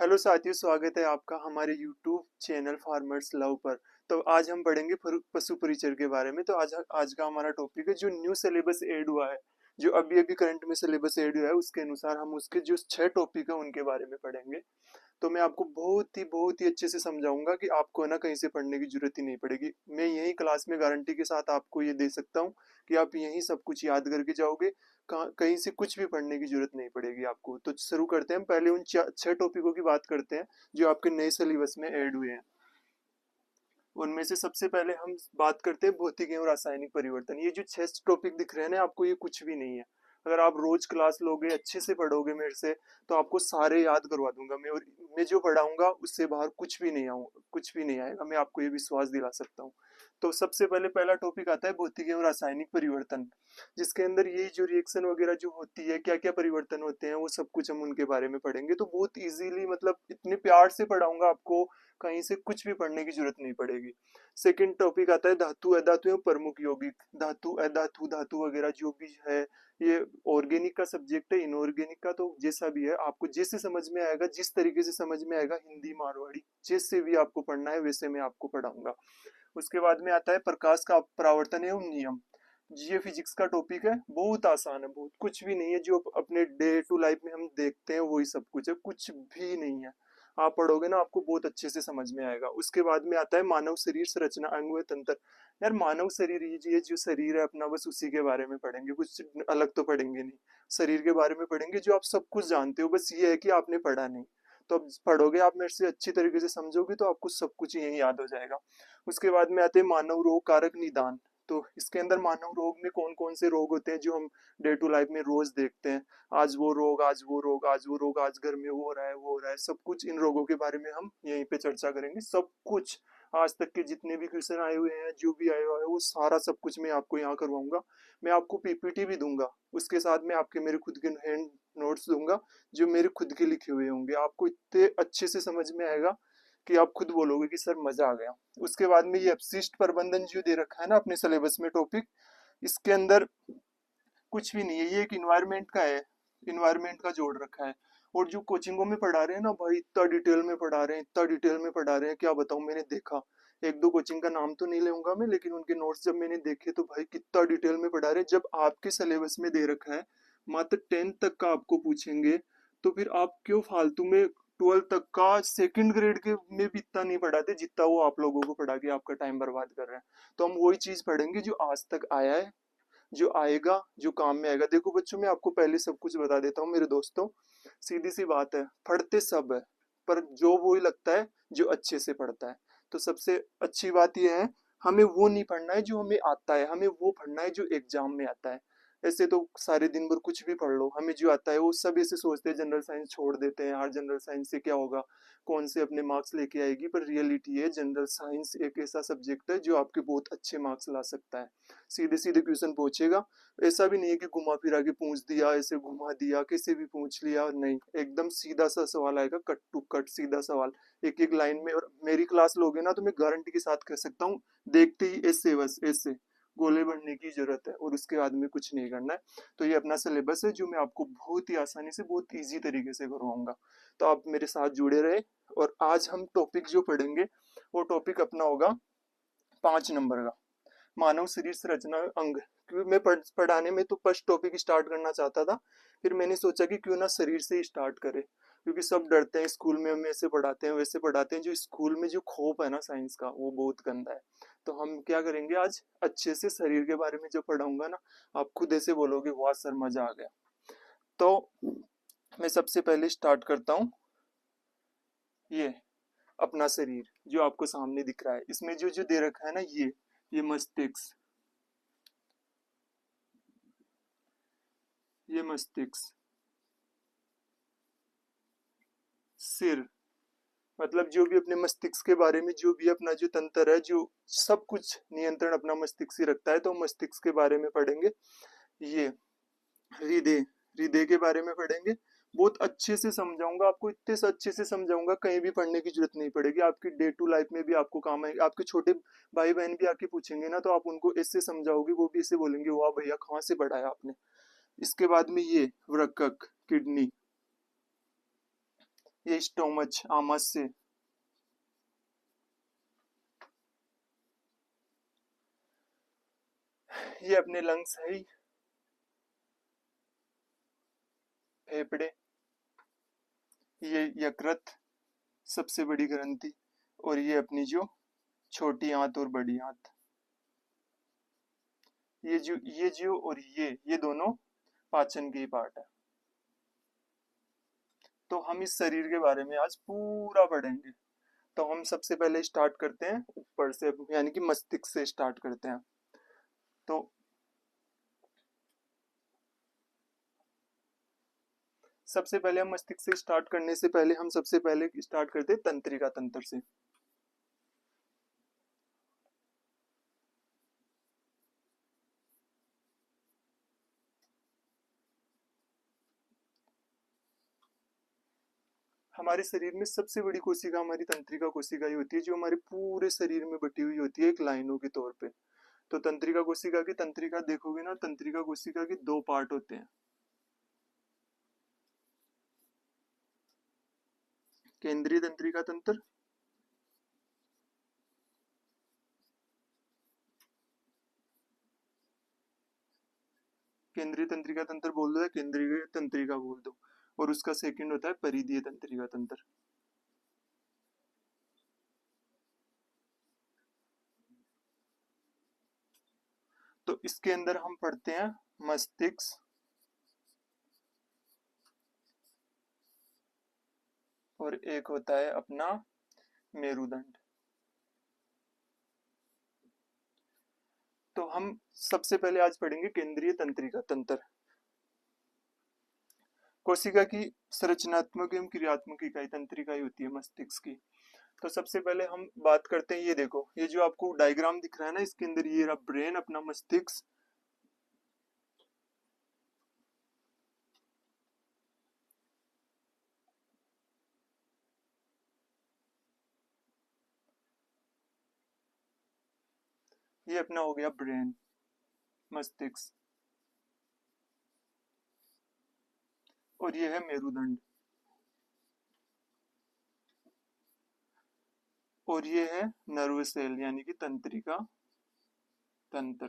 Hello साथियों, स्वागत है आपका हमारे यूट्यूब चैनल फार्मर्स लव पर। तो आज हम पढ़ेंगे पशु परिचर के बारे में। तो आज का हमारा टॉपिक है जो न्यू सिलेबस ऐड हुआ है, जो अभी अभी करंट में सिलेबस ऐड हुआ है, उसके अनुसार हम उसके जो 6 टॉपिक है उनके बारे में पढ़ेंगे। तो मैं आपको बहुत ही अच्छे से समझाऊंगा कि आपको है ना कहीं से पढ़ने की जरूरत ही नहीं पड़ेगी। मैं यही क्लास में गारंटी के साथ आपको ये दे सकता हूँ कि आप यही सब कुछ याद करके जाओगे। कहीं से कुछ भी पढ़ने की जरूरत नहीं पड़ेगी आपको। तो शुरू करते हैं, पहले उन 6 टॉपिकों की बात करते हैं जो आपके नए सिलेबस में ऐड हुए हैं। उनमें से सबसे पहले हम बात करते हैं भौतिक एवं रासायनिक परिवर्तन। ये जो 6 टॉपिक दिख रहे हैं ना आपको, ये कुछ भी नहीं है। अगर आप रोज क्लास लोगे, अच्छे से पढ़ोगे मेरे से, तो आपको सारे याद करवा दूंगा मैं। और मैं जो पढ़ाऊंगा उससे बाहर कुछ भी नहीं आएगा, मैं आपको ये विश्वास दिला सकता हूँ। तो सबसे पहले पहला टॉपिक आता है भौतिक एवं रासायनिक परिवर्तन, जिसके अंदर ये जो रिएक्शन वगैरह जो होती है, क्या क्या परिवर्तन होते हैं, वो सब कुछ हम उनके बारे में पढ़ेंगे। तो बहुत इजीली, मतलब इतने प्यार से पढ़ाऊंगा आपको, कहीं से कुछ भी पढ़ने की जरूरत नहीं पड़ेगी। सेकंड टॉपिक आता है धातु अधातु एवं प्रमुख यौगिक। धातु अधातु धातु वगैरह जो भी है, ये ऑर्गेनिक का सब्जेक्ट है। इनऑर्गेनिक का तो जैसा भी है, आपको जैसे समझ में आएगा, जिस तरीके से समझ में आएगा, हिंदी मारवाड़ी जैसे भी आपको पढ़ना है वैसे मैं आपको पढ़ाऊंगा। उसके बाद में आता है प्रकाश का परावर्तन एवं नियम। ये फिजिक्स का टॉपिक है, बहुत आसान है, बहुत कुछ भी नहीं है। जो अपने डे टू लाइफ में हम देखते हैं वही सब कुछ है, कुछ भी नहीं है। आप पढ़ोगे ना, आपको बहुत अच्छे से समझ में आएगा। उसके बाद में आता है मानव शरीर संरचना अंग व तंत्र। यार मानव शरीर, ये जो शरीर है अपना, बस उसी के बारे में पढ़ेंगे, कुछ अलग तो पढ़ेंगे नहीं। शरीर के बारे में पढ़ेंगे जो आप सब कुछ जानते हो, बस ये है कि आपने पढ़ा नहीं। तो अब पढ़ोगे आप मेरे से, अच्छी तरीके से समझोगे, तो आपको सब कुछ यही याद हो जाएगा। उसके बाद में आते हैं मानव रोग कारक निदान। तो इसके अंदर मानव रोग में कौन कौन से रोग होते हैं जो हम डे टू लाइफ में रोज देखते हैं। आज वो रोग, आज वो रोग, आज वो रोग, आज घर में वो हो रहा है, वो हो रहा है, सब कुछ इन रोगों के बारे में हम यहीं पे चर्चा करेंगे। सब कुछ आज तक के जितने भी क्वेश्चन आए हुए हैं, जो भी आया हुआ है, वो सारा सब कुछ मैं आपको यहाँ करवाऊंगा। मैं आपको पीपीटी भी दूंगा, उसके साथ में आपके मेरे खुद के हैंड नोट्स दूंगा, जो मेरे खुद के लिखे हुए होंगे। आपको इतने अच्छे से समझ में आएगा कि आप खुद बोलोगे कि सर मजा आ गया। उसके बाद में ये अपशिष्ट प्रबंधन जो दे रखा है ना अपने सिलेबस में टॉपिक, इसके अंदर कुछ भी नहीं है, ये एक इन्वायरमेंट का है, इन्वायरमेंट का जोड़ रखा है। और जो कोचिंगों में पढ़ा रहे हैं ना भाई, इतना डिटेल में पढ़ा रहे हैं, इतना डिटेल में पढ़ा रहे हैं, क्या बताऊं। मैंने देखा, एक दो कोचिंग का नाम तो नहीं लूंगा मैं, लेकिन उनके नोट्स जब मैंने देखे तो भाई कितना डिटेल में पढ़ा रहे हैं। जब आपके सिलेबस में दे रखा है मात्र 10th तक का आपको पूछेंगे, तो फिर आप क्यों फालतू में 12th तक का सेकंड ग्रेड के में भी इतना नहीं पढ़ाते जितना वो आप लोगों को पढ़ा के आपका टाइम बर्बाद कर रहे हैं। तो हम वही चीज पढ़ेंगे जो आज तक आया है, जो आएगा, जो काम में आएगा। देखो बच्चों, मैं आपको पहले सब कुछ बता देता हूँ मेरे दोस्तों। सीधी सी बात है, पढ़ते सब है, पर जो वही लगता है जो अच्छे से पढ़ता है। तो सबसे अच्छी बात यह है, हमें वो नहीं पढ़ना है जो हमें आता है, हमें वो पढ़ना है जो एग्जाम में आता है। ऐसे तो सारे दिन भर कुछ भी पढ़ लो, हमें जो आता है वो सब ऐसे सोचते हैं, जनरल साइंस छोड़ देते हैं यार, जनरल साइंस से क्या होगा, कौन से अपने मार्क्स लेके आएगी। पर रियलिटी है, जनरल साइंस एक ऐसा सब्जेक्ट है जो आपके बहुत अच्छे मार्क्स ला सकता है। सीधे सीधे क्वेश्चन पूछेगा, ऐसा भी नहीं है कि घुमा फिरा के पूछ दिया, ऐसे घुमा दिया, कैसे भी पूछ लिया, नहीं, एकदम सीधा सा सवाल आएगा, कट टू कट सीधा सवाल, एक एक लाइन में। और मेरी क्लास लोगे ना तो मैं गारंटी के साथ कह सकता हूँ, देखते ही ऐसे, बस ऐसे गोले बढ़ने की जरूरत है, और उसके बाद में कुछ नहीं करना है। तो ये अपना सिलेबस है जो मैं आपको बहुत ही आसानी से, बहुत इजी तरीके से करवाऊंगा। तो आप मेरे साथ जुड़े रहे। और आज हम टॉपिक जो पढ़ेंगे, वो टॉपिक अपना होगा 5 नंबर का, मानव शरीर संरचना अंग। क्योंकि मैं पढ़ाने में तो फर्स्ट टॉपिक स्टार्ट करना चाहता था, फिर मैंने सोचा कि क्यों ना शरीर से ही स्टार्ट करें। क्योंकि सब डरते हैं, स्कूल में हम ऐसे पढ़ाते हैं वैसे पढ़ाते हैं, जो स्कूल में जो खौफ है ना साइंस का, वो बहुत गंदा है। तो हम क्या करेंगे, आज अच्छे से शरीर के बारे में जो पढ़ाऊंगा ना, आप खुद ऐसे बोलोगे वाह सर मजा आ गया। तो मैं सबसे पहले स्टार्ट करता हूँ। ये अपना शरीर जो आपको सामने दिख रहा है, इसमें जो जो दे रखा है ना, ये मस्तिष्क, ये मस्तिष्क, सिर, मतलब जो भी अपने मस्तिष्क के बारे में, जो भी अपना जो तंत्र है, जो सब कुछ नियंत्रण अपना मस्तिष्क ही रखता है, तो मस्तिष्क के बारे में पढ़ेंगे। ये हृदय, हृदय के बारे में पढ़ेंगे। बहुत अच्छे से समझाऊंगा आपको, इतने से अच्छे से समझाऊंगा, कहीं भी पढ़ने की जरूरत नहीं पड़ेगी, आपकी डे टू लाइफ में भी आपको काम आएगी। आपके छोटे भाई बहन भी आके पूछेंगे ना, तो आप उनको ऐसे समझाओगे, वो भी ऐसे बोलेंगे वाह भैया कहाँ से पढ़ाया आपने। इसके बाद में ये वृक्क, किडनी, ये स्टोमच आमाशय से, ये अपने लंग्स है ही, फेफड़े, ये यकृत सबसे बड़ी ग्रंथि, और ये अपनी जो छोटी आंत और बड़ी आंत, ये जो और ये दोनों पाचन के ही पार्ट है। तो हम इस शरीर के बारे में आज पूरा पढ़ेंगे। तो हम सबसे पहले स्टार्ट करते हैं ऊपर से, यानी कि मस्तिष्क से स्टार्ट करते हैं। तो सबसे पहले हम मस्तिष्क से स्टार्ट करने से पहले हम सबसे पहले स्टार्ट करते हैं तंत्रिका तंत्र से। हमारे शरीर में सबसे बड़ी कोशिका हमारी तंत्रिका कोशिका ही होती है, जो हमारे पूरे शरीर में बटी हुई होती है एक लाइनों के तौर पे। तो तंत्रिका कोशिका की तंत्रिका देखोगे ना, तंत्रिका कोशिका के दो पार्ट होते हैं, केंद्रीय तंत्रिका तंत्र, केंद्रीय तंत्रिका तंत्र बोल दो या केंद्रीय तंत्रिका बोल दो, और उसका सेकंड होता है परिधीय तंत्रिका तंत्र। तो इसके अंदर हम पढ़ते हैं मस्तिष्क, और एक होता है अपना मेरुदंड। तो हम सबसे पहले आज पढ़ेंगे केंद्रीय तंत्रिका तंत्र। कोशिका की संरचनात्मक एवं क्रियात्मक इकाई तंत्रिका ही होती है मस्तिष्क की। तो सबसे पहले हम बात करते हैं, ये देखो, ये जो आपको डायग्राम दिख रहा है ना, इसके अंदर ये रहा ब्रेन, अपना मस्तिष्क, ये अपना हो गया ब्रेन, मस्तिष्क, और ये है मेरुदंड, और ये है नर्व सेल यानी कि तंत्रिका तंत्र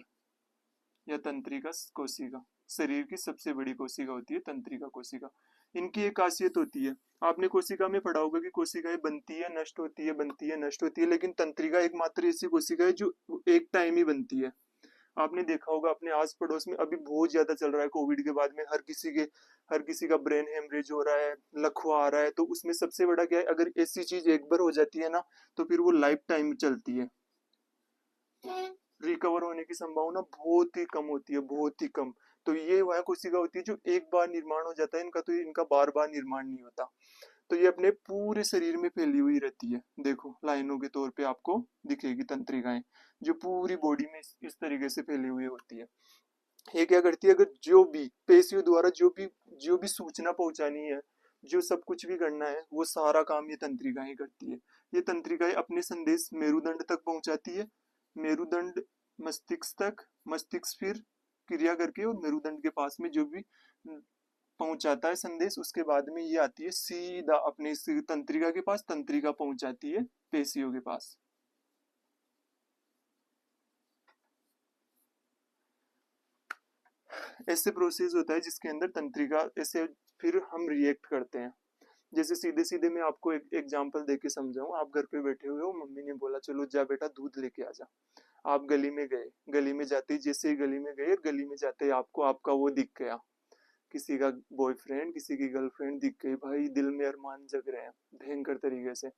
या तंत्रिका कोशिका। शरीर की सबसे बड़ी कोशिका होती है तंत्रिका कोशिका। इनकी एक खासियत होती है, आपने कोशिका में पढ़ा होगा कि कोशिकाएं बनती है, नष्ट होती है, बनती है, नष्ट होती है, लेकिन तंत्रिका एकमात्र ऐसी कोशिका है जो एक टाइम ही बनती है। आपने देखा होगा अपने आस पड़ोस में अभी बहुत ज्यादा चल रहा है, कोविड के बाद में हर किसी का ब्रेन हेमरेज हो रहा है, लकवा आ रहा है। तो उसमें सबसे बड़ा क्या है, अगर ऐसी चीज एक बार हो जाती है ना, तो फिर वो लाइफ टाइम चलती है, रिकवर होने की संभावना बहुत ही कम होती है, बहुत ही कम। तो ये वह कोशिका होती है जो एक बार निर्माण हो जाता है इनका, तो इनका बार बार निर्माण नहीं होता। तो ये अपने पूरे शरीर में फैली हुई रहती है, देखो लाइनों के तौर पे आपको दिखेगी तंत्रिकाएं, जो पूरी बॉडी में इस तरीके से फैली हुई होती है। ये क्या करती है, अगर जो भी पेशियों द्वारा जो भी सूचना पहुंचानी है, जो सब कुछ भी करना है, वो सारा काम ये तंत्रिकाएं करती है। ये तंत्रिकाएं अपने संदेश मेरुदंड तक पहुंचाती है, मेरुदंड मस्तिष्क तक, मस्तिष्क फिर क्रिया करके और मेरुदंड के पास में जो भी पहुंचाता है संदेश, उसके बाद में ये आती है सीधा अपने इस तंत्रिका के पास, तंत्रिका पहुंचाती है पेशियों के पास। ऐसे प्रोसेस होता है जिसके अंदर तंत्रिका ऐसे फिर हम रिएक्ट करते हैं। जैसे सीधे सीधे मैं आपको एक एग्जांपल देके समझाऊं, आप घर पे बैठे हुए हो, मम्मी ने बोला चलो जा बेटा दूध लेके आ जा। आप गली में गए, गली में जाते ही, जैसे ही गली में गए, गली में जाते ही आपको आपका वो दिख गया, किसी का बॉयफ्रेंड, किसी की गर्लफ्रेंड दिख गई, भाई दिल में अरमान जग रहे हैं भयंकर तरीके से।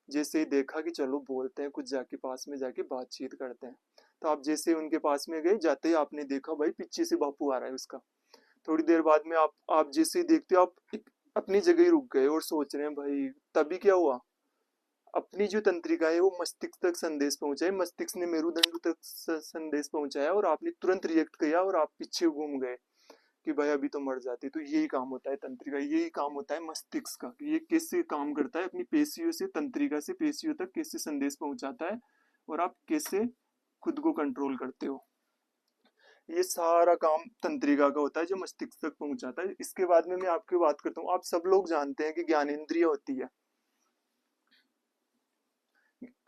जैसे ही देखा कि चलो बोलते हैं कुछ, जाके पास में जाके बातचीत करते हैं, तो आप जैसे ही उनके पास में गए, जाते ही आपने देखा भाई पीछे से बापू आ रहा है उसका। थोड़ी देर बाद में आप जैसे ही देखते हो, आप अपनी जगह ही रुक गए और सोच रहे हैं भाई तभी क्या हुआ, अपनी जो तंत्रिका है वो मस्तिष्क तक संदेश पहुंचाए, मस्तिष्क ने मेरुदंड तक संदेश पहुंचाया, और आपने तुरंत रिएक्ट किया और आप पीछे घूम गए कि भाई अभी तो मर जाती। तो यही काम होता है तंत्रिका, यही काम होता है मस्तिष्क का, कि ये कैसे काम करता है, अपनी पेशियों से, तंत्रिका से पेशियों तक कैसे संदेश पहुंचाता है, और आप कैसे खुद को कंट्रोल करते हो। ये सारा काम तंत्रिका का होता है जो मस्तिष्क तक पहुंचाता है। इसके बाद में मैं आपकी बात करता हूँ, आप सब लोग जानते हैं कि ज्ञानेंद्रिय होती है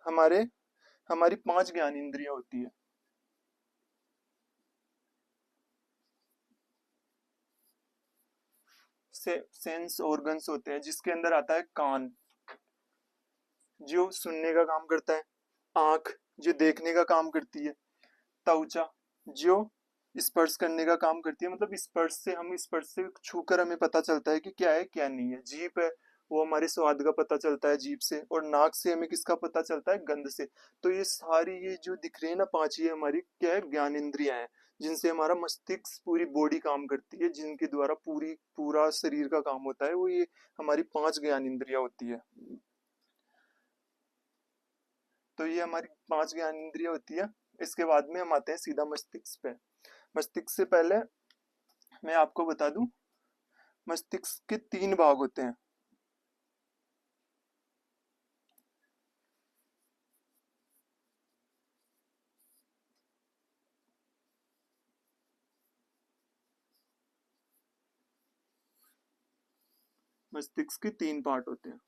हमारे, हमारी 5 ज्ञानेंद्रियां होती है। सेंस ऑर्गन्स होते हैं, जिसके अंदर आता है कान जो सुनने का काम करता है, आंख जो देखने का काम करती है, त्वचा जो स्पर्श करने का काम करती है, मतलब स्पर्श से, हम स्पर्श से छूकर हमें पता चलता है कि क्या है क्या नहीं है। जीभ है, वो हमारे स्वाद का पता चलता है जीभ से, और नाक से हमें किसका पता चलता है, गंध से। तो ये सारी ये जो दिख रही है ना 5, ये हमारी क्या है, ज्ञान इंद्रियां हैं, जिनसे हमारा मस्तिष्क पूरी बॉडी काम करती है, जिनके द्वारा पूरा शरीर का काम होता है, वो ये हमारी 5 ज्ञान इंद्रियां होती है। तो ये हमारी 5 ज्ञान इंद्रियां होती है। इसके बाद में हम आते हैं सीधा मस्तिष्क पे। मस्तिष्क से पहले मैं आपको बता दूं, मस्तिष्क के 3 भाग होते हैं। मस्तिष्क के 3 पार्ट होते हैं।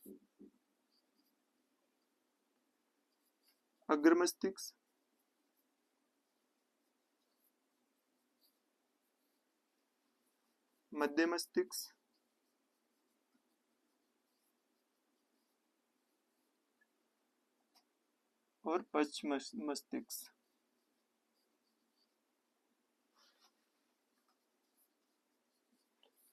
अग्र मस्तिष्क, मध्य मस्तिष्क और पश्च मस्तिष्क।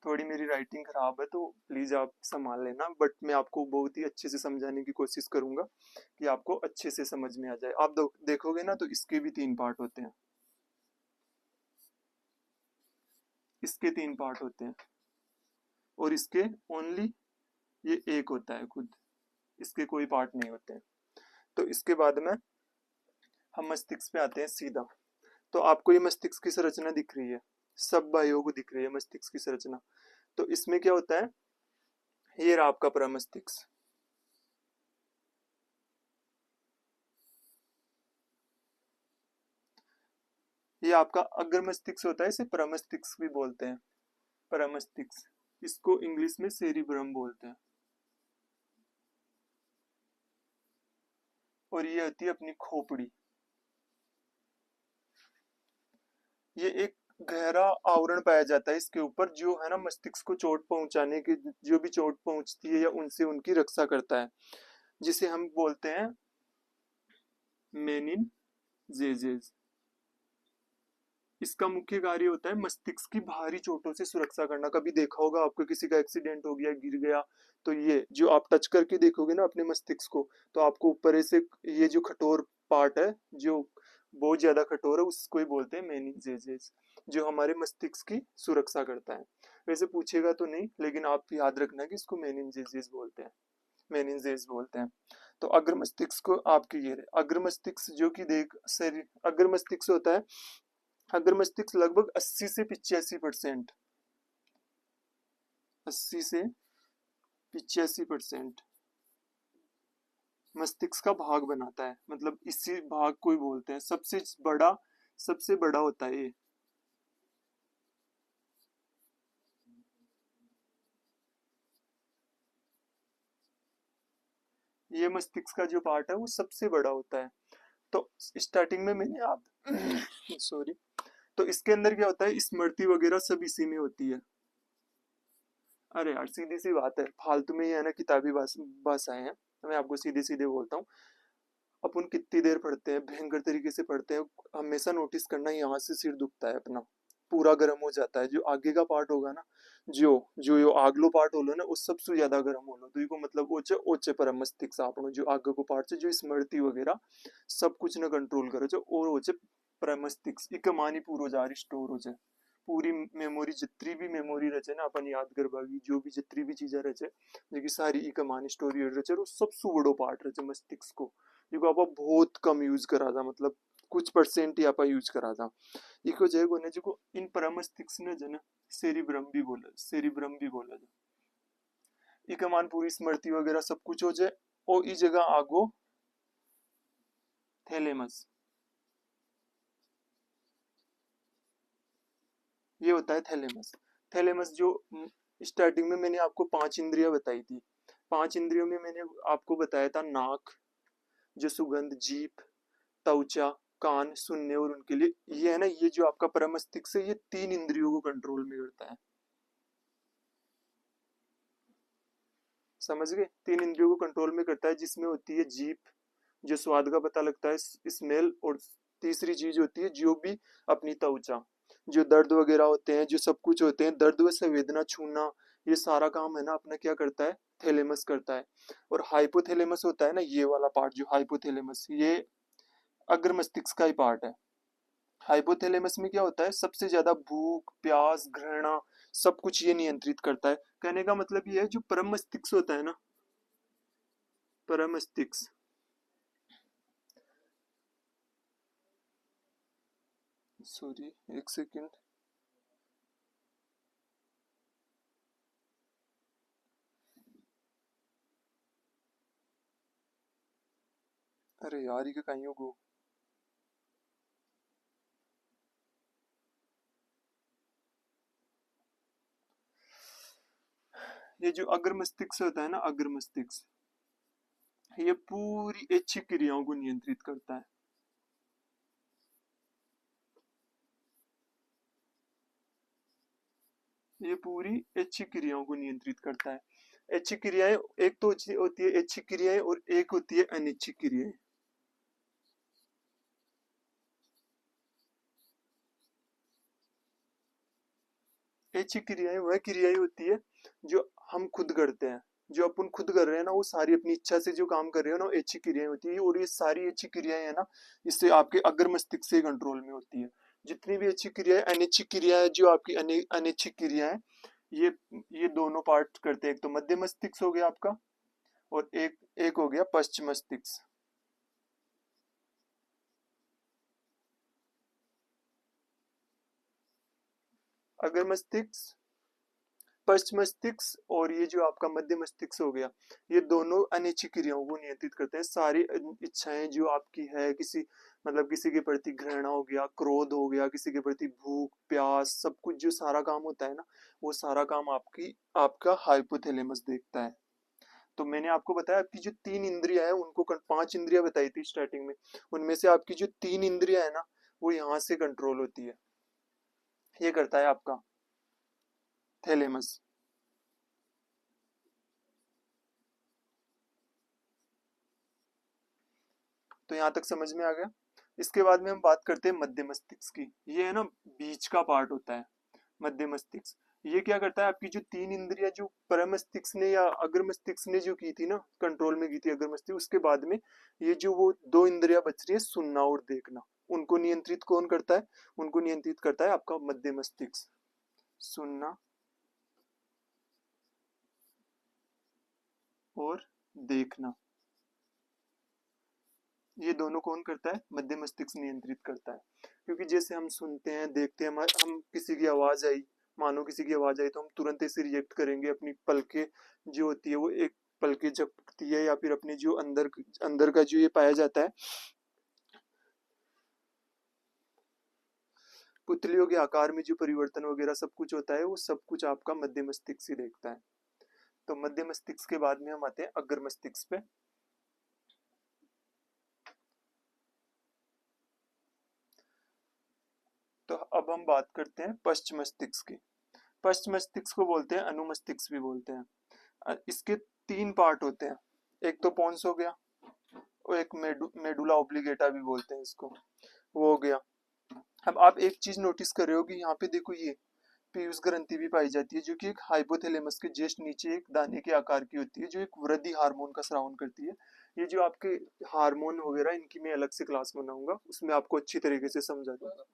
थोड़ी मेरी राइटिंग खराब है तो प्लीज आप संभाल लेना, बट मैं आपको बहुत ही अच्छे से समझाने की कोशिश करूंगा कि आपको अच्छे से समझ में आ जाए। आप देखोगे ना तो इसके भी 3 पार्ट होते हैं, इसके 3 पार्ट होते हैं, और इसके ओनली ये एक होता है खुद, इसके कोई पार्ट नहीं होते हैं। तो इसके बाद में हम मस्तिष्क पे आते हैं सीधा। तो आपको ये मस्तिष्क की संरचना दिख रही है, सब भाइयों को दिख रही है मस्तिष्क की संरचना। तो इसमें क्या होता है, ये रहा आपका प्रमस्तिष्क, ये आपका अग्र मस्तिष्क होता है, इसे प्रमस्तिष्क भी बोलते हैं, प्रमस्तिष्क, इसको इंग्लिश में सेरिब्रम बोलते हैं। और ये होती है अपनी खोपड़ी, ये एक गहरा आवरण पाया जाता है इसके ऊपर, जो है ना मस्तिष्क को चोट पहुंचाने की, जो भी चोट पहुंचती है या उनसे उनकी रक्षा करता है, जिसे हम बोलते हैं मेनिन जेजेज। इसका मुख्य कार्य होता है मस्तिष्क की भारी चोटों से सुरक्षा करना। कभी देखा होगा आपको किसी का एक्सीडेंट हो गया, गिर गया, तो ये जो आप टच करके देखोगे ना अपने मस्तिष्क को, तो आपको ऊपर से ये जो कठोर पार्ट है, जो बहुत ज्यादा कठोर है, उसको ही बोलते हैं मेनिंजेजेस, जो हमारे मस्तिष्क की सुरक्षा करता है। वैसे पूछेगा तो नहीं, लेकिन आप याद रखना कि इसको मेनिंजेजेस बोलते हैं, मेनिंजेस बोलते हैं। तो अग्र मस्तिष्क को आपकी ये अग्र मस्तिष्क जो कि देख शरीर, अग्र मस्तिष्क होता है, अग्र मस्तिष्क लगभग 80 से 85%, 80 से 85% मस्तिष्क का भाग बनाता है, मतलब इसी भाग को ही बोलते हैं बड़ा, सबसे बड़ा होता है ये मस्तिष्क का जो पार्ट है वो सबसे बड़ा होता है। तो स्टार्टिंग में मैंने आप सॉरी, तो इसके अंदर क्या होता है, स्मृति वगैरह सब इसी में होती है। अरे यार सीधी सी बात है, फालतू में ही है ना किताबी भाषाएं हैं, मैं आपको सीधे सीधे बोलता हूँ। अपन कितनी देर पढ़ते हैं, भयंकर तरीके से पढ़ते हैं, हमेशा नोटिस करना यहाँ से सिर दुखता है अपना, पूरा गर्म हो जाता है। जो आगे का पार्ट होगा ना, जो जो यो आगलो पार्ट होलो ना, वो सबसे ज्यादा गर्म होलो, तो इको मतलब ओचे ओचे पर मस्तिष्क आपनो जो आगे को पार्ट से जो स्मृति वगैरह सब कुछ ना कंट्रोल करे जो, और ओचे पर मस्तिष्क इक मानी पूरो जारी स्टोर हो जाए, पूरी मेमोरी जितनी भी मेमोरी रचे ना अपन याद करवागी, जो भी जितनी भी चीजें रचे, जो कि सारी इक मानी स्टोरी रचे, और सबसे बड़ो पार्ट रचे मस्तिष्क को, जिको आप बहुत कम यूज करा था, मतलब कुछ परसेंट ही आप यूज करा था। इको जय को ने जो इन परमस्तिष्क ने जन सेरिब्रम भी बोला जा, इक मान पूरी स्मृति वगैरह सब कुछ हो जाए, और ई जगह आगो थैलेमस, ये होता है थैलेमस। थैलेमस जो स्टार्टिंग में मैंने आपको 5 इंद्रियां बताई थी। 5 इंद्रियों में मैंने आपको बताया था नाक, जो सुगंध, जीभ, त्वचा, कान, सुनने और उनके लिए, ये है ना, ये जो आपका परम मस्तिष्क है ये 3 इंद्रियों को कंट्रोल में करता है। समझ गए? 3 इंद्रियों को कंट्रोल में करता है, जिसमें होती है जीभ, जो स्वाद का पता लगता है, स्मेल, और तीसरी चीज होती है जो भी अपनी त्वचा, जो दर्द वगैरह होते हैं, जो सब कुछ होते हैं, दर्द व संवेदना, छूना, ये सारा काम है ना अपना क्या करता है, थैलेमस करता है। और हाइपोथैलेमस होता है ना, ये वाला पार्ट जो हाइपोथैलेमस, ये अग्र मस्तिष्क का ही पार्ट है। हाइपोथैलेमस में क्या होता है, सबसे ज्यादा भूख, प्यास, घृणा, सब कुछ ये नियंत्रित करता है। कहने का मतलब ये है, जो परम मस्तिष्क होता है ना, परम मस्तिष्क, सॉरी एक सेकेंड, अरे यार ये कहीं को, ये जो अग्र मस्तिष्क होता है ना, अग्र मस्तिष्क, ये पूरी ऐच्छिक क्रियाओं को नियंत्रित करता है। ये पूरी ऐच्छिक क्रियाओं को नियंत्रित करता है। ऐच्छिक क्रियाएं, एक तो होती है ऐच्छिक क्रियाएं और एक होती है अनैच्छिक क्रियाएं। ऐच्छिक क्रियाएं वह क्रियाएं होती है जो हम खुद करते हैं, जो अपन खुद कर रहे हैं ना, वो सारी अपनी इच्छा से जो काम कर रहे हो ना, वो ऐच्छिक क्रियाएं होती है। और ये सारी ऐच्छिक क्रियाएं है ना, इससे आपके अग्र मस्तिष्क से कंट्रोल में होती है। जितनी भी ऐच्छिक क्रियाएं, अनैच्छिक क्रियाएं, जो आपकी अनैच्छिक क्रियाएं, ये ये दोनों पार्ट करते हैं। एक तो मध्य मस्तिष्क हो गया आपका, और एक एक हो गया पश्चिम मस्तिष्क। अगर मस्तिष्क, पश्चिम मस्तिष्क और ये जो आपका मध्य मस्तिष्क हो गया, ये दोनों अनैच्छिक क्रियाओं को नियंत्रित करते हैं। सारी इच्छाएं जो आपकी है, किसी मतलब किसी के प्रति घृणा हो गया, क्रोध हो गया, किसी के प्रति भूख, प्यास, सब कुछ जो सारा काम होता है ना, वो सारा काम आपकी आपका हाइपोथैलेमस देखता है। तो मैंने आपको बताया, आपकी जो 3 इंद्रियां है उनको 5 इंद्रियां बताई थी स्टार्टिंग में, उनमें से आपकी जो 3 इंद्रियां है ना, वो यहाँ से कंट्रोल होती है। ये करता है आपका थैलेमस। तो यहाँ तक समझ में आ गया। इसके बाद में हम बात करते हैं मध्य मस्तिष्क की। ये है ना बीच का पार्ट होता है मध्य मस्तिष्क। ये क्या करता है, आपकी जो 3 इंद्रियां जो परम मस्तिष्क ने या अग्र मस्तिष्क ने जो की थी ना, कंट्रोल में की थी अग्र मस्तिष्क, उसके बाद में ये जो वो 2 इंद्रियां बच रही है, सुनना और देखना, उनको नियंत्रित कौन करता है, उनको नियंत्रित करता है आपका मध्य मस्तिष्क। सुनना और देखना, ये दोनों कौन करता है, मध्य मस्तिष्क नियंत्रित करता है। क्योंकि जैसे हम सुनते हैं, देखते हैं, हम किसी की आवाज आई, मानो किसी की आवाज आई, तो हम तुरंत ऐसे रिएक्ट करेंगे, अपनी पलके जो होती है वो एक पलके झपकती है, या फिर अपने जो अंदर अंदर का जो ये पाया जाता है, पुतलियों के आकार में जो परिवर्तन वगैरह सब कुछ होता है, वो सब कुछ आपका मध्य मस्तिष्क ही देखता है। तो मध्य मस्तिष्क के बाद में हम आते हैं अग्र मस्तिष्क पे। तो अब हम बात करते हैं पश्चिम मस्तिष्क की। पश्चिम मस्तिष्क को बोलते हैं अनुमस्तिष्क भी बोलते हैं। इसके 3 पार्ट होते हैं। एक तो पोन्स हो गया, और एक मेडुला ऑब्लिगेटा भी बोलते हैं इसको, वो हो गया। अब आप एक चीज नोटिस कर रहे हो कि यहाँ पे देखो, ये पीयूष ग्रंथि भी पाई जाती है, जो कि एक हाइपोथैलेमस के जस्ट नीचे एक दाने के आकार की होती है, जो एक वृद्धि हार्मोन का स्रावन करती है। ये जो आपके हार्मोन वगैरह, इनकी मैं अलग से क्लास बनाऊंगा, उसमें आपको अच्छी तरीके से समझा दूंगा।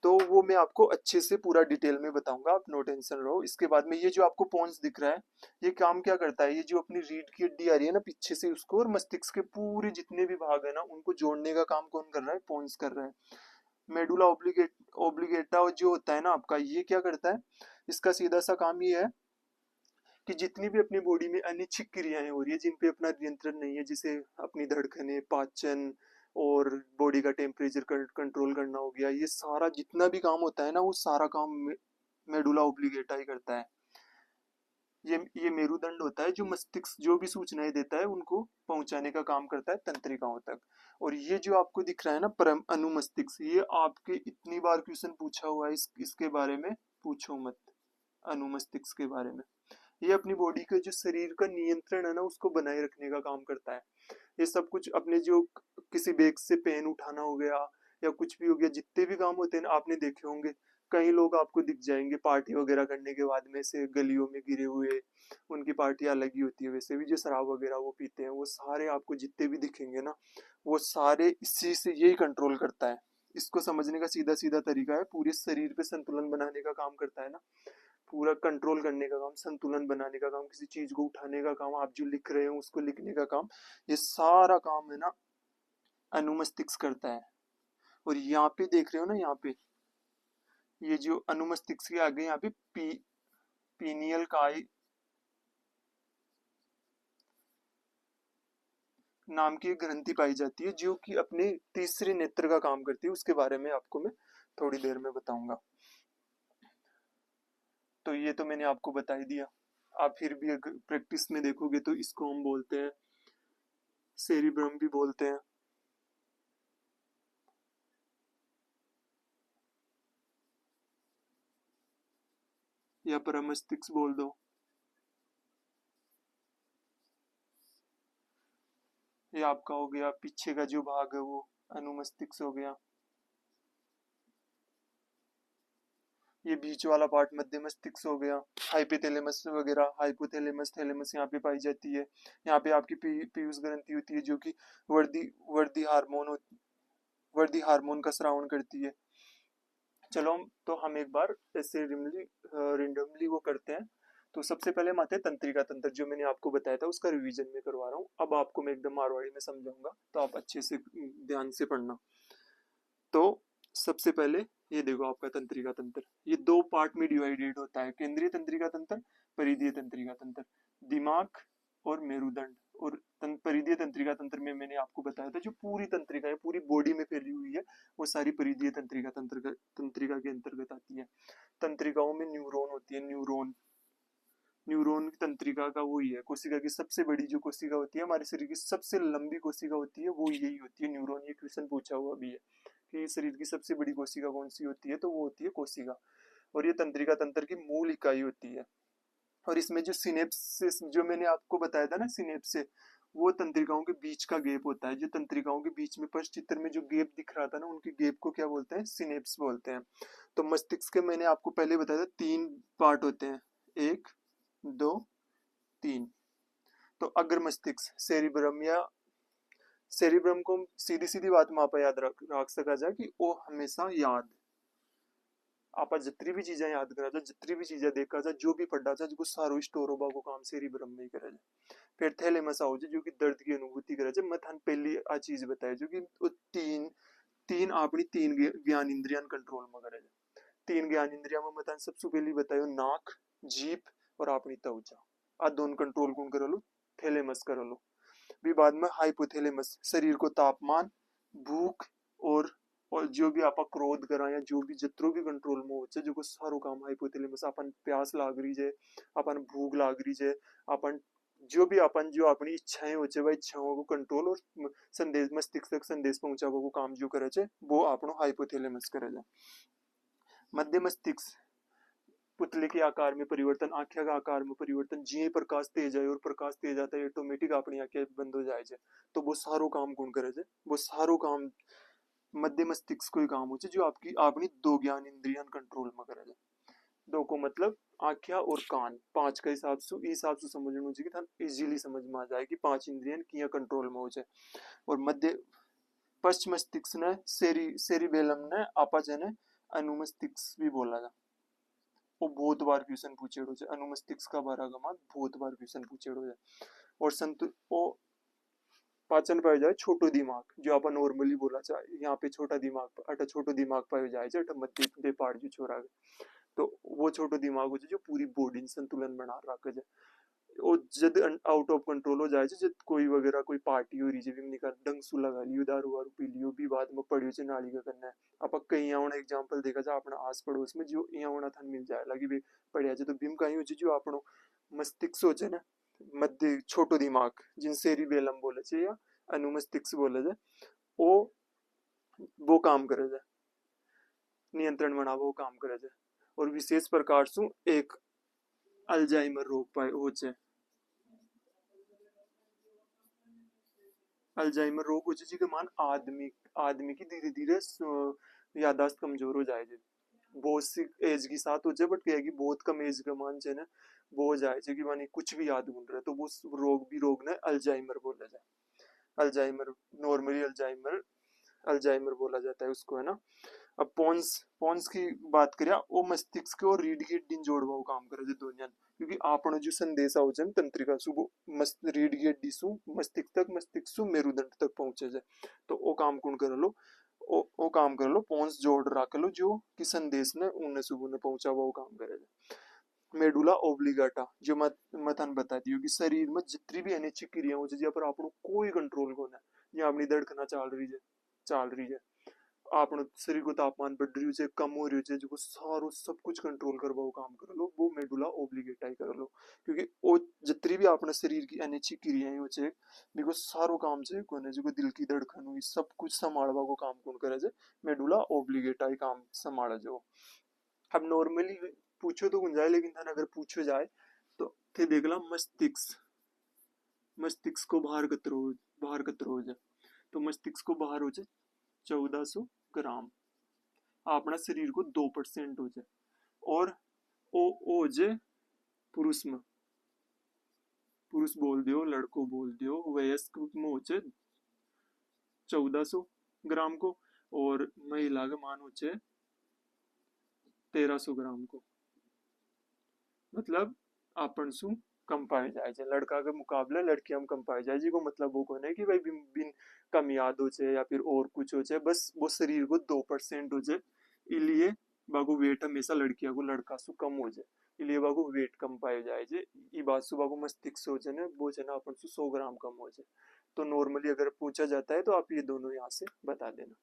तो वो मैं आपको अच्छे से पूरा डिटेल में बताऊंगा, आप नो टेंशन रहो। इसके बाद में ये जो आपको पोन्स दिख रहा है, ये काम क्या करता है, ये जो अपनी रीढ़ की हड्डी आ रही है ना पीछे से, उसको और मस्तिष्क के पूरे जितने भी भाग है ना, उनको जोड़ने का काम कौन कर रहा है, पोन्स कर रहा है। मेडुला ओब्लिगेटा जो होता है ना आपका, ये क्या करता है, इसका सीधा सा काम ये है कि जितनी भी अपनी बॉडी में अनिच्छिक क्रियाएं हो रही है, जिन पे अपना नियंत्रण नहीं है, जैसे अपनी धड़कनें, पाचन, और बॉडी का टेम्परेचर कंट्रोल करना हो गया। ये सारा जितना भी काम होता है ना, वो सारा काम मेडुला ऑब्लिगेटा ही करता है। ये मेरुदंड होता है जो मस्तिष्क जो भी सूचनाएं देता है उनको पहुंचाने का काम करता है तंत्रिकाओं तक। और ये जो आपको दिख रहा है ना परम अनुमस्तिष्क, ये आपके इतनी बार क्वेश्चन पूछा हुआ है, इसके बारे में पूछो मत, अनुमस्तिष्क के बारे में। ये अपनी बॉडी के जो शरीर का नियंत्रण है ना उसको बनाए रखने का काम करता है। ये सब कुछ अपने जो किसी बैग से पेन उठाना हो गया या कुछ भी हो गया, जितने भी काम होते हैं ना आपने देखे होंगे। कई लोग आपको दिख जाएंगे पार्टी वगैरह करने के बाद में से गलियों में गिरे हुए, उनकी पार्टी अलग ही होती है। वैसे भी जो शराब वगैरह वो पीते हैं वो सारे आपको जितने भी दिखेंगे ना, वो सारे इसी से यही कंट्रोल करता है। इसको समझने का सीधा सीधा तरीका है, पूरे शरीर पे संतुलन बनाने का काम करता है ना, पूरा कंट्रोल करने का काम, संतुलन बनाने का काम, किसी चीज को उठाने का काम, आप जो लिख रहे हो उसको लिखने का काम, ये सारा काम है ना अनुमस्तिष्क करता है। और यहाँ पे देख रहे हो ना, यहाँ पे ये जो अनुमस्तिष्क के आगे यहाँ पे पीनियल काय नाम की एक ग्रंथि पाई जाती है जो कि अपने तीसरे नेत्र का काम करती है। उसके बारे में आपको मैं थोड़ी देर में बताऊंगा। तो ये तो मैंने आपको बता ही दिया। आप फिर भी अगर प्रैक्टिस में देखोगे तो इसको हम बोलते हैं सेरिब्रम भी बोलते हैं, या परमस्तिष्क बोल दो। ये आपका हो गया पीछे का जो भाग है वो अनुमस्तिष्क हो गया। ये बीच वाला पार्ट मध्य मस्तिष्क हो गया। हाइपोथैलेमस वगैरह, हाइपोथैलेमस थैलेमस यहाँ पे पाई जाती है। यहाँ पे आपकी पीयूष ग्रंथि होती है जो कि वर्दी वर्दी हार्मोन वर्दी हार्मोन का स्रावण करती है। चलो तो हम एक बार ऐसे रिंडमली वो करते हैं। तो सबसे पहले हम आते हैं तंत्रिका तंत्र, जो मैंने आपको बताया था उसका रिवीजन में करवा रहा हूँ। अब आपको मैं एकदम मारवाड़ी में समझाऊंगा तो आप अच्छे से ध्यान से पढ़ना। तो सबसे पहले ये देखो आपका तंत्रिका तंत्र, ये दो पार्ट में डिवाइडेड होता है, केंद्रीय तंत्रिका तंत्र, परिधीय तंत्रिका तंत्र। दिमाग और मेरुदंड। और परिधीय तंत्रिका तंत्र में मैंने आपको बताया था जो पूरी तंत्रिका है, पूरी बॉडी में फैली हुई है, वो सारी परिधीय तंत्रिका तंत्रिका के अंतर्गत आती है। तंत्रिकाओं में न्यूरॉन होती है, न्यूरॉन। न्यूरॉन की तंत्रिका का वो ही है। कोशिका की सबसे बड़ी जो कोशिका होती है, हमारे शरीर की सबसे लंबी कोशिका होती है, वो यही होती है न्यूरॉन। ये क्वेश्चन पूछा हुआ भी है कि शरीर की सबसे बड़ी कोशिका कौन सी होती है, तो वो होती है कोशिका। और ये तंत्रिका तंत्र की मूल इकाई होती है। और इसमें जो सिनेप्सिस जो मैंने आपको बताया था ना, सिनेप्स से वो तंत्रिकाओं के बीच का गैप होता है। जो तंत्रिकाओं के बीच में फर्स्ट चित्र में जो गैप दिख रहा था ना, उनके गैप को क्या बोलते हैं, सिनेप्स बोलते हैं। तो मस्तिष्क के मैंने आपको पहले बताया था 3 पार्ट होते हैं, 1 2 3। तो अग्र मस्तिष्क सेरिब्रम, या सेरिब्रम को सीधी सीधी बात में आप याद रख सका जाए कि वो हमेशा याद, आप जितनी भी चीजें याद करा जा, जितनी भी चीजें देखा जा, जो भी पढ़ा जा, जो सारो स्टोर होगा वो काम सेरिब्रम में ही करा जाए। फिर थैलेमस आओ जो कि दर्द की अनुभूति करा जाए। मैं थान पहली आ चीज बताई जो कि तीन तीन अपनी तीन ज्ञान इंद्रियन कंट्रोल में करे। तीन ज्ञान इंद्रिया में मैं सबसे पहली बतायो नाक, जीभ और अपनी त्वचा। आ दोनों कंट्रोल कौन कर लो, थैलेमस कर लो। भी बाद में हाइपोथैलेमस शरीर को तापमान, भूख और जो भी आपा क्रोध करा या जो भी जितरो भी कंट्रोल में हो जो सारो काम हाइपोथैलेमस। अपन प्यास लाग रही है, अपन भूख लाग रही है, अपन जो भी अपन जो अपनी इच्छाएं हो वह इच्छाओं को कंट्रोल और संदेश मस्तिष्क तक संदेश पहुंचावा को काम जो करे वो आपनो हाइपोथैलेमस करे। मध्य मस्तिष्क पुतले के आकार में परिवर्तन, आंखें का आकार में परिवर्तन, जिये प्रकाश तेज है और प्रकाश तेज आता है ऑटोमेटिक अपनी आंखें बंद हो जाए। तो वो सारो काम कौन करे, वो सारो काम मध्य मस्तिष्क को ही काम हो जो आपकी अपनी दो ज्ञान इंद्रियन कंट्रोल में करे। दो को मतलब आंखें और कान, पांच का हिसाब से समझना चाहिए कि इजीली समझ में आ जाए कि पांच इंद्रियन किया कंट्रोल में हो जाए। और मध्य पश्चिम मस्तिष्क ने सेरिबेलम ने आपाज ने अनुमस्तिष्क भी बोला था। वो बहुत बार क्वेश्चन पूछेड़ो है, अनुमस्तिष्क का बारे में बहुत बार क्वेश्चन पूछेड़ो है। और ओ पाचन पायो जाए छोटो दिमाग, जो अपन नॉर्मली बोला चाहे यहाँ पे छोटा दिमाग, अटा छोटो दिमाग पायो जाए अटा मध्य दे पाड़ जो छोरा है। तो वो छोटो दिमाग हो जो पूरी बॉडी संतुलन बना रखे है। वो जद आउट ऑफ कंट्रोल हो जाए जब कोई वगैरह कोई पार्टी हो रही है निकाल डंग सु लगा लियो दारू वारू पी लियो भी बाद में पड़ियो से नाली का करना है आप कहीं यहाँ एग्जांपल देखा जाए अपना आस पड़ोस में जो यहाँ होना था मिल जाए लगी भी पड़िया जो तो भीम कहीं हो जो आपनो मस्तिष्क सोचे ना मध्य छोटो दिमाग जिन सेरिबेलम बोले छे या अनुमस्तिष्क बोले जाए वो काम करे जाए नियंत्रण बना वो काम करे जाए और विशेष प्रकार से एक अल्जाइमर रोग पाए हो जाए अल्जाइमर रोग हो जाए मान आदमी आदमी की धीरे धीरे यादाश्त कमजोर हो जाए बहुत सी एज के साथ हो जाए बट क्या है कि बहुत कम एज का मान जाए ना वो हो जाए कि मानी कुछ भी याद भूल रहे तो वो रोग भी रोग ना अल्जाइमर बोला जाए अल्जाइमर नॉर्मली अल्जाइमर अल्जाइमर बोला जाता है उसको है ना अब पोन्स पोन्स की बात करिया वो मस्तिष्क और रीढ़ की हड्डी जोड़वा काम करे जे दोनों क्योंकि आपनो जो संदेश आओ जन तंत्रिका सु वो रीढ़ की हड्डी सु मस्तिष्क सु मेरुदंड तक पहुंचे जाए तो वो काम कौन कर लो वो काम कर लो पोन्स जोड़ रख लो जो कि संदेश ने उन्हें सुबह ने पहुंचा वो काम करे मेडुला ओब्लिगाटा जो मतन बता दियो कि शरीर में जितनी भी अनिच्छिक क्रिया हो जाए पर आपको कोई कंट्रोल को ना या अपनी धड़कना चाल रही है आपनो शरीर को तापमान बढ़ रही है कम हो रही है जो सारो सब कुछ कंट्रोल करवा वो काम कर लो वो मेडुला ओब्लिगेटा ही कर लो क्योंकि वो जितनी भी अपने शरीर की अनिच्छिक क्रियाएं हो छे बिको सारो काम छे कोने जो दिल की धड़कन हुई सब कुछ संभालवा को काम कौन करे छे मेडुला ओब्लिगेटा ही काम संभाले जो अब नॉर्मली पूछो तो गुंजाए लेकिन था अगर पूछो जाए तो थे देखला मस्तिष्क को बाहर कतरो हो जाए तो मस्तिष्क को बाहर हो जाए 1400 ग्राम अपना शरीर को 2% हो जाए और ओ हो जाए पुरुष में पुरुष बोल दियो लड़को बोल दियो वयस्क में हो जाए 1400 ग्राम को और महिला का मान हो जाए 1300 ग्राम को मतलब अपन सु कम पाए जाए लड़का के मुकाबले लड़की हम कम पाए जाए जी को मतलब वो कौन है कि भाई बिन, बिन कम याद हो जाए या फिर और कुछ हो जाए बस वो शरीर को 2% हो जाए इसलिए बागो वेट हमेशा लड़कियों को लड़का सु कम हो जाए इसलिए बागो वेट कम पाए जाए जे ये बात सु बागो मस्तिष्क हो जाए ना वो जाए ना अपन सु 100 ग्राम कम हो जाए तो नॉर्मली अगर पूछा जाता है तो आप ये दोनों यहाँ से बता देना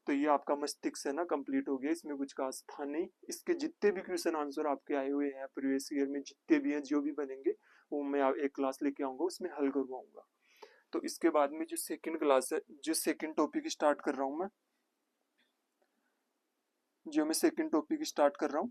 तो ये आपका मस्तिष्क है ना कंप्लीट हो गया इसमें कुछ खास था नहीं इसके जितने भी क्वेश्चन आंसर आपके आए हुए हैं प्रीवियस ईयर में जितने भी हैं जो भी बनेंगे वो मैं एक क्लास लेके आऊंगा उसमें हल करवाऊंगा तो इसके बाद में जो सेकंड क्लास है जो सेकंड टॉपिक स्टार्ट कर रहा हूँ मैं सेकंड टॉपिक स्टार्ट कर रहा हूँ